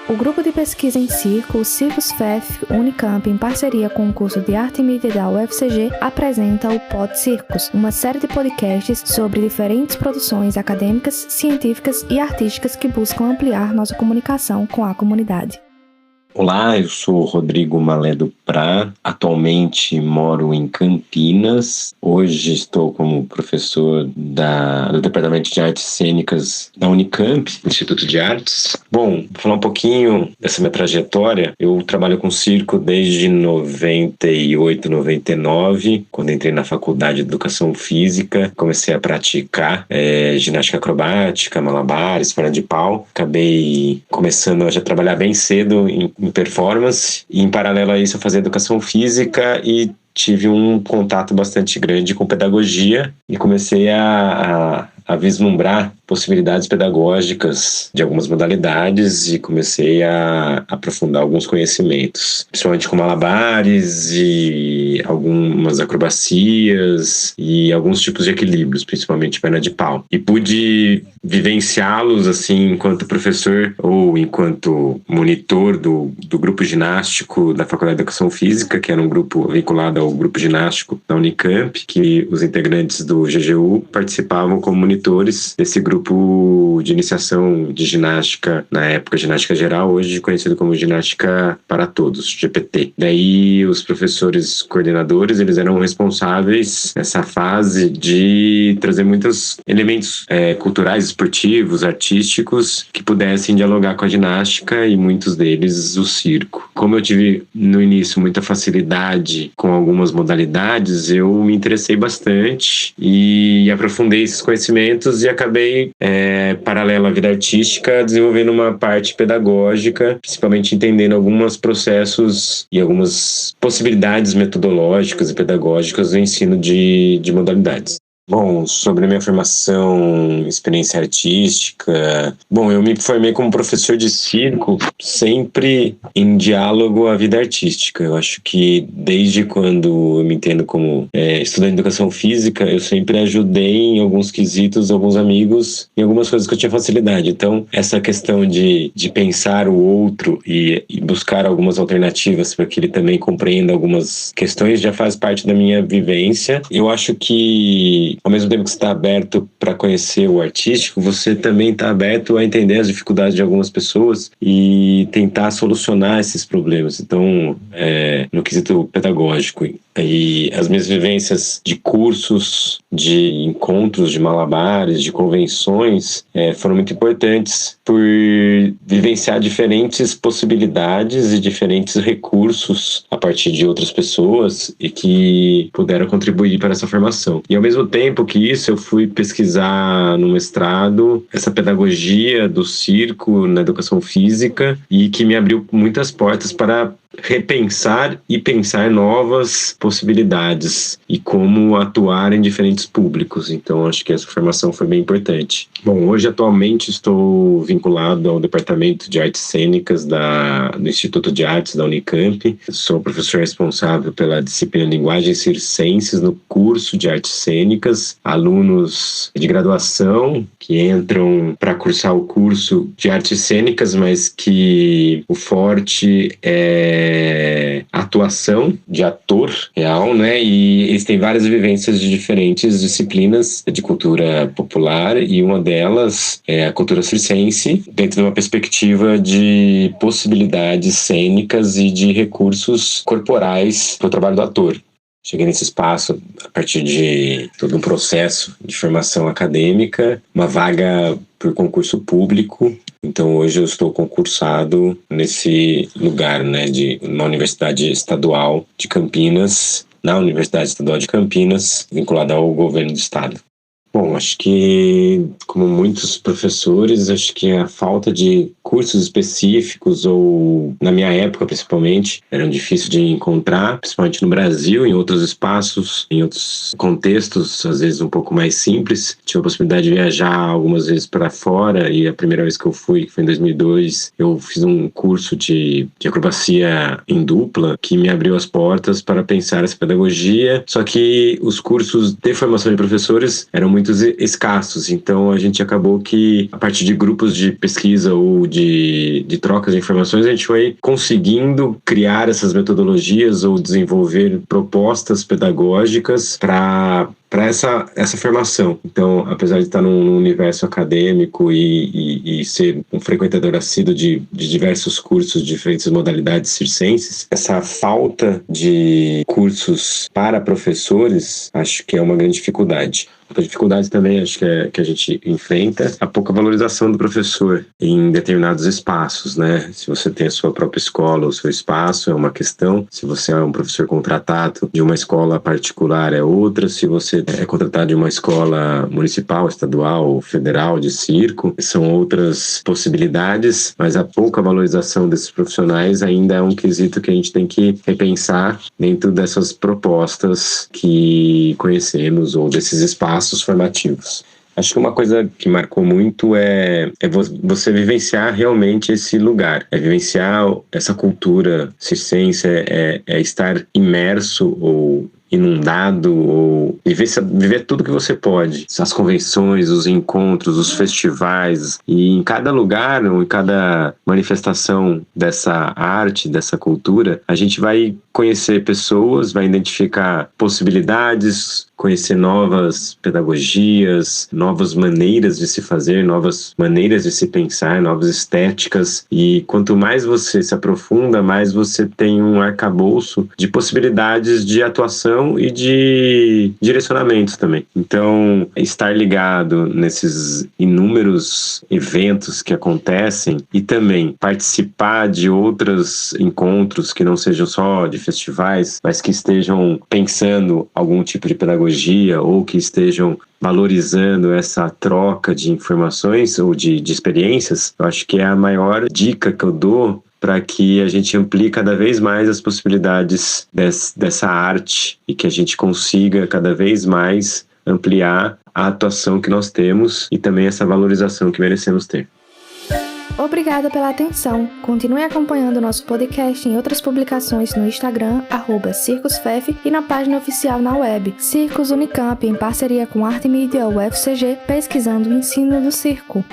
O grupo de pesquisa em circo, o Circos FEF Unicamp, em parceria com o curso de Arte e Mídia da UFCG, apresenta o Pod Circos, uma série de podcasts sobre diferentes produções acadêmicas, científicas e artísticas que buscam ampliar nossa comunicação com a comunidade. Olá, eu sou Rodrigo Malé do Prá, atualmente moro em Campinas. Hoje estou como professor do Departamento de Artes Cênicas da Unicamp, Instituto de Artes. Bom, vou falar um pouquinho dessa minha trajetória. Eu trabalho com circo desde 98, 99, quando entrei na Faculdade de Educação Física. Comecei a praticar ginástica acrobática, malabares, perna de pau. Acabei começando a já trabalhar bem cedo em performance, e em paralelo a isso eu fazia educação física e tive um contato bastante grande com pedagogia e comecei a vislumbrar possibilidades pedagógicas de algumas modalidades e comecei a aprofundar alguns conhecimentos, principalmente com malabares e algumas acrobacias e alguns tipos de equilíbrios, principalmente perna de pau. E pude vivenciá-los assim enquanto professor ou enquanto monitor do grupo ginástico da Faculdade de Educação Física, que era um grupo vinculado ao grupo ginástico da Unicamp, que os integrantes do GGU participavam como monitores desse grupo de iniciação de ginástica, na época ginástica geral, hoje conhecido como ginástica para todos, GPT. Daí os professores coordenadores, eles eram responsáveis nessa fase de trazer muitos elementos culturais, esportivos, artísticos, que pudessem dialogar com a ginástica e muitos deles o circo. Como eu tive no início muita facilidade com algumas modalidades, eu me interessei bastante e aprofundei esses conhecimentos e acabei, paralelo à vida artística, desenvolvendo uma parte pedagógica, principalmente entendendo alguns processos e algumas possibilidades metodológicas e pedagógicas do ensino de modalidades. Bom, sobre a minha formação, experiência artística... Bom, eu me formei como professor de circo sempre em diálogo à vida artística. Eu acho que desde quando eu me entendo como estudante de educação física, eu sempre ajudei em alguns quesitos, alguns amigos, em algumas coisas que eu tinha facilidade. Então, essa questão de pensar o outro e buscar algumas alternativas para que ele também compreenda algumas questões já faz parte da minha vivência. Eu acho que ao mesmo tempo que você está aberto para conhecer o artístico, você também está aberto a entender as dificuldades de algumas pessoas e tentar solucionar esses problemas. Então, no quesito pedagógico, e as minhas vivências de cursos, de encontros, de malabares, de convenções, foram muito importantes por vivenciar diferentes possibilidades e diferentes recursos a partir de outras pessoas e que puderam contribuir para essa formação. E ao mesmo tempo que isso, eu fui pesquisar no mestrado essa pedagogia do circo na educação física e que me abriu muitas portas para repensar e pensar novas possibilidades e como atuar em diferentes públicos. Então, acho que essa formação foi bem importante. Bom, hoje, atualmente, estou vinculado ao Departamento de Artes Cênicas do Instituto de Artes da Unicamp. Sou professor responsável pela disciplina Linguagens Circenses no curso de Artes Cênicas. Alunos de graduação que entram para cursar o curso de Artes Cênicas, mas que o forte é atuação de ator real, né? E eles têm várias vivências de diferentes disciplinas de cultura popular e uma delas é a cultura circense, dentro de uma perspectiva de possibilidades cênicas e de recursos corporais para o trabalho do ator. Cheguei nesse espaço a partir de todo um processo de formação acadêmica, uma vaga por concurso público. Então hoje eu estou concursado nesse lugar, né, na Universidade Estadual de Campinas, vinculada ao governo do estado. Bom, acho que, como muitos professores, acho que a falta de cursos específicos, ou na minha época principalmente, eram difíceis de encontrar, principalmente no Brasil, em outros espaços, em outros contextos, às vezes um pouco mais simples. Tive a possibilidade de viajar algumas vezes para fora, e a primeira vez que eu fui, que foi em 2002, eu fiz um curso de acrobacia em dupla, que me abriu as portas para pensar essa pedagogia. Só que os cursos de formação de professores eram muito muito escassos. Então, a gente acabou que, a partir de grupos de pesquisa ou de trocas de informações, a gente foi conseguindo criar essas metodologias ou desenvolver propostas pedagógicas para essa formação. Então, apesar de estar num universo acadêmico e ser um frequentador assíduo de diversos cursos de diferentes modalidades circenses, essa falta de cursos para professores, acho que é uma grande dificuldade. Outra dificuldade também, acho que a gente enfrenta, a pouca valorização do professor em determinados espaços, né? Se você tem a sua própria escola, o seu espaço, é uma questão. Se você é um professor contratado de uma escola particular, é outra. Se você é contratado de uma escola municipal, estadual, federal, de circo, são outras possibilidades, mas a pouca valorização desses profissionais ainda é um quesito que a gente tem que repensar dentro dessas propostas que conhecemos ou desses espaços formativos. Acho que uma coisa que marcou muito é você vivenciar realmente esse lugar, é vivenciar essa cultura circense, é estar imerso ou inundado, ou viver tudo que você pode. As convenções, os encontros, os festivais, e em cada lugar ou em cada manifestação dessa arte, dessa cultura, a gente vai conhecer pessoas, vai identificar possibilidades, conhecer novas pedagogias, novas maneiras de se fazer, novas maneiras de se pensar, novas estéticas, e quanto mais você se aprofunda, mais você tem um arcabouço de possibilidades de atuação e de direcionamento também. Então, estar ligado nesses inúmeros eventos que acontecem e também participar de outros encontros que não sejam só de festivais, mas que estejam pensando algum tipo de pedagogia ou que estejam valorizando essa troca de informações ou de experiências, eu acho que é a maior dica que eu dou para que a gente amplie cada vez mais as possibilidades dessa arte e que a gente consiga cada vez mais ampliar a atuação que nós temos e também essa valorização que merecemos ter. Obrigada pela atenção. Continue acompanhando nosso podcast em outras publicações no Instagram, @CircusFef, e na página oficial na web, Circus Unicamp, em parceria com Arte Mídia UFCG, pesquisando o ensino do circo.